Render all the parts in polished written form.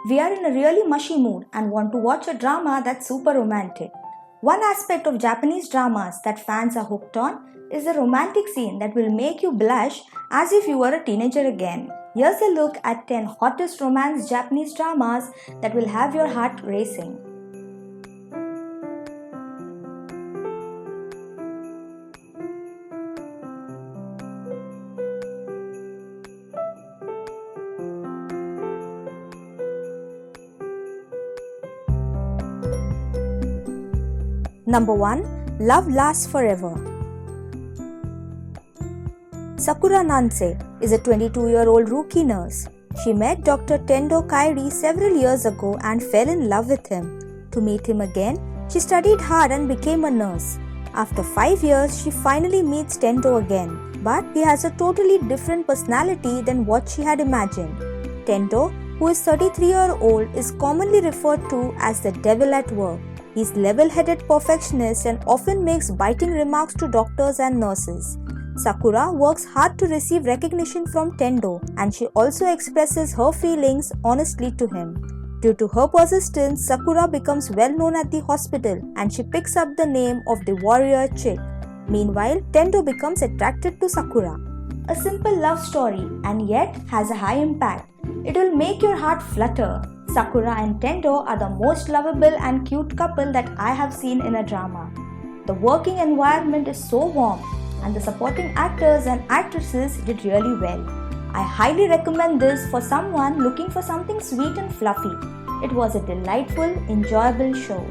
we are in a really mushy mood and want to watch a drama that's super romantic. One aspect of Japanese dramas that fans are hooked on is the romantic scene that will make you blush as if you were a teenager again. Here's a look at 10 hottest romance Japanese dramas that will have your heart racing. Number 1. Love Lasts Forever. Sakura Nansei is a 22-year-old rookie nurse. She met Dr. Tendo Kairi several years ago and fell in love with him. To meet him again, she studied hard and became a nurse. After 5 years, she finally meets Tendo again, but he has a totally different personality than what she had imagined. Tendo, who is 33-year-old, is commonly referred to as the devil at work. He's level-headed perfectionist and often makes biting remarks to doctors and nurses. Sakura works hard to receive recognition from Tendo, and she also expresses her feelings honestly to him. Due to her persistence, Sakura becomes well known at the hospital and she picks up the name of the warrior chick. Meanwhile, Tendo becomes attracted to Sakura. A simple love story and yet has a high impact. It will make your heart flutter. Sakura and Tendo are the most lovable and cute couple that I have seen in a drama. The working environment is so warm and the supporting actors and actresses did really well. I highly recommend this for someone looking for something sweet and fluffy. It was a delightful, enjoyable show.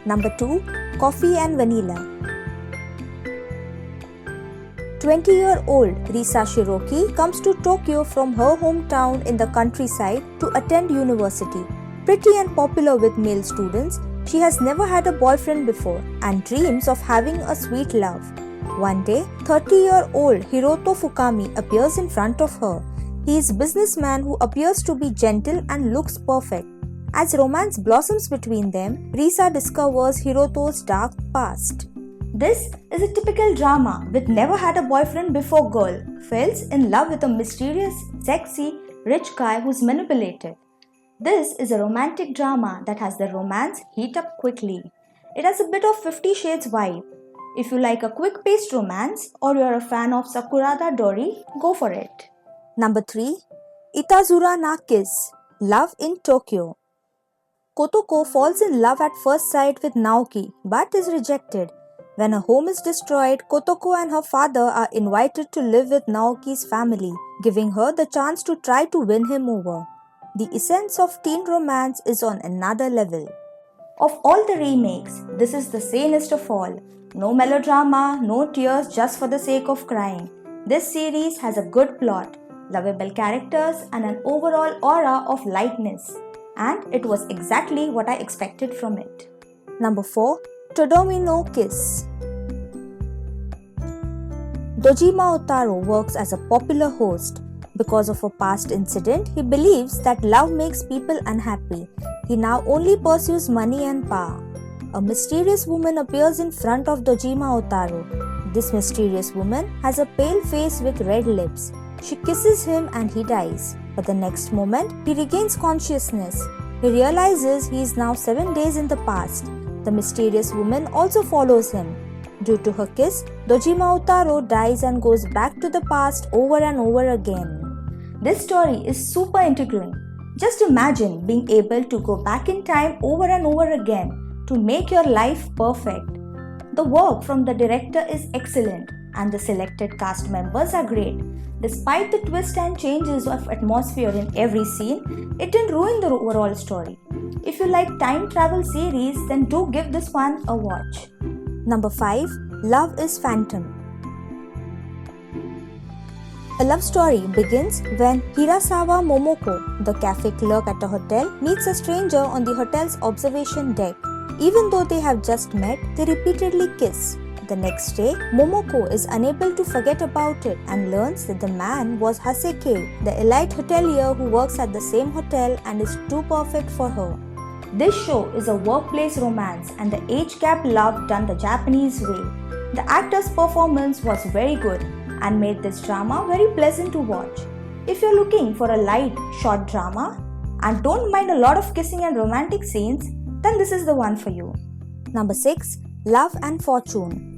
Number 2. Coffee and Vanilla. 20-year-old Risa Shiroki comes to Tokyo from her hometown in the countryside to attend university. Pretty and popular with male students, she has never had a boyfriend before and dreams of having a sweet love. One day, 30-year-old Hiroto Fukami appears in front of her. He is a businessman who appears to be gentle and looks perfect. As romance blossoms between them, Risa discovers Hiroto's dark past. This is a typical drama with never had a boyfriend before girl falls in love with a mysterious, sexy, rich guy who's manipulated. This is a romantic drama that has the romance heat up quickly. It has a bit of 50 Shades vibe. If you like a quick-paced romance or you're a fan of Sakurada Dori, go for it. Number 3. Itazura na Kiss. Love in Tokyo. Kotoko falls in love at first sight with Naoki but is rejected. When her home is destroyed, Kotoko and her father are invited to live with Naoki's family, giving her the chance to try to win him over. The essence of teen romance is on another level. Of all the remakes, this is the sanest of all. No melodrama, no tears just for the sake of crying. This series has a good plot, lovable characters and an overall aura of lightness. And it was exactly what I expected from it. Number 4. Todomi no Kiss. Dojima Otaro works as a popular host. Because of a past incident, he believes that love makes people unhappy. He now only pursues money and power. A mysterious woman appears in front of Dojima Otaro. This mysterious woman has a pale face with red lips. She kisses him and he dies. But the next moment, he regains consciousness. He realizes he is now 7 days in the past. The mysterious woman also follows him. Due to her kiss, Dojima Otaro dies and goes back to the past over and over again. This story is super intriguing. Just imagine being able to go back in time over and over again to make your life perfect. The work from the director is excellent and the selected cast members are great. Despite the twists and changes of atmosphere in every scene, it didn't ruin the overall story. If you like time travel series, then do give this one a watch. Number 5. Love is Phantom. A love story begins when Hirasawa Momoko, the cafe clerk at a hotel, meets a stranger on the hotel's observation deck. Even though they have just met, they repeatedly kiss. The next day, Momoko is unable to forget about it and learns that the man was Haseke, the elite hotelier who works at the same hotel and is too perfect for her. This show is a workplace romance and the age gap love done the Japanese way. The actor's performance was very good and made this drama very pleasant to watch. If you're looking for a light, short drama, and don't mind a lot of kissing and romantic scenes, then this is the one for you. Number 6. Love and Fortune.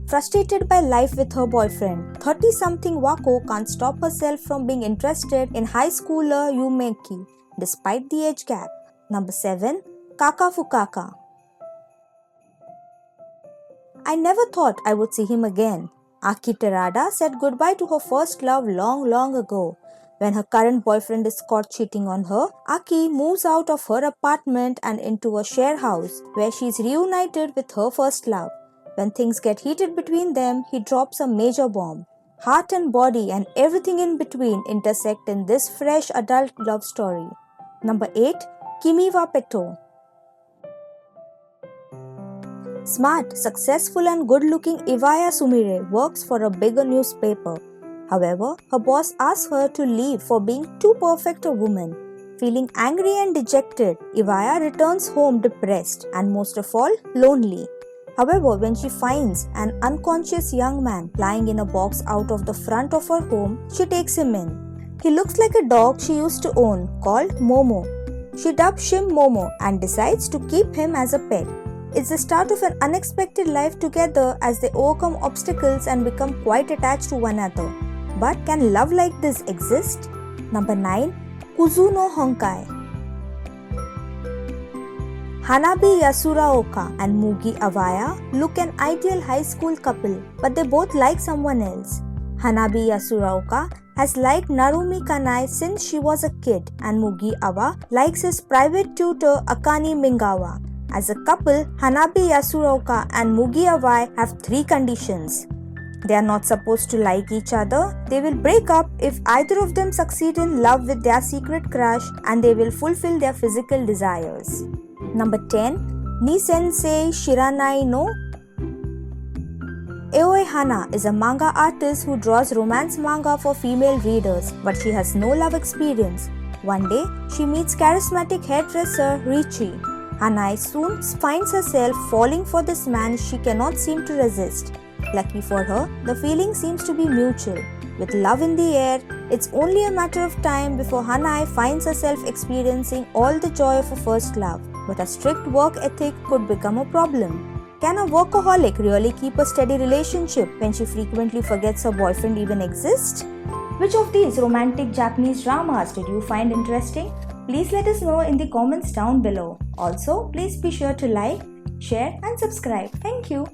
Frustrated by life with her boyfriend, 30-something Wako can't stop herself from being interested in high schooler Yumeki, despite the age gap. Number 7. Kaka Fukaka. I never thought I would see him again. Aki Terada said goodbye to her first love long ago. When her current boyfriend is caught cheating on her, Aki moves out of her apartment and into a share house where she is reunited with her first love. When things get heated between them, he drops a major bomb. Heart and body and everything in between intersect in this fresh adult love story. Number 8. Kimi wa Petto. Smart, successful and good-looking Iwaya Sumire works for a bigger newspaper. However, her boss asks her to leave for being too perfect a woman. Feeling angry and dejected, Iwaya returns home depressed and most of all, lonely. However, when she finds an unconscious young man lying in a box out of the front of her home, she takes him in. He looks like a dog she used to own called Momo. She dubs him Momo and decides to keep him as a pet. It's the start of an unexpected life together as they overcome obstacles and become quite attached to one another. But can love like this exist? Number 9. Kuzu no Honkai. Hanabi Yasuraoka and Mugi Awaya look an ideal high school couple, but they both like someone else. Hanabi Yasuraoka has liked Narumi Kanai since she was a kid, and Mugi Awa likes his private tutor Akane Mingawa. As a couple, Hanabi Yasuraoka and Mugi Awai have 3 conditions. They are not supposed to like each other, they will break up if either of them succeed in love with their secret crush, and they will fulfill their physical desires. Number 10. Ni Sensei Shiranai no. Aoi Hana is a manga artist who draws romance manga for female readers, but she has no love experience. One day, she meets charismatic hairdresser Richi. Hanai soon finds herself falling for this man she cannot seem to resist. Lucky for her, the feeling seems to be mutual. With love in the air, it's only a matter of time before Hanai finds herself experiencing all the joy of a first love. But a strict work ethic could become a problem. Can a workaholic really keep a steady relationship when she frequently forgets her boyfriend even exists? Which of these romantic Japanese dramas did you find interesting? Please let us know in the comments down below. Also, please be sure to like, share and subscribe. Thank you.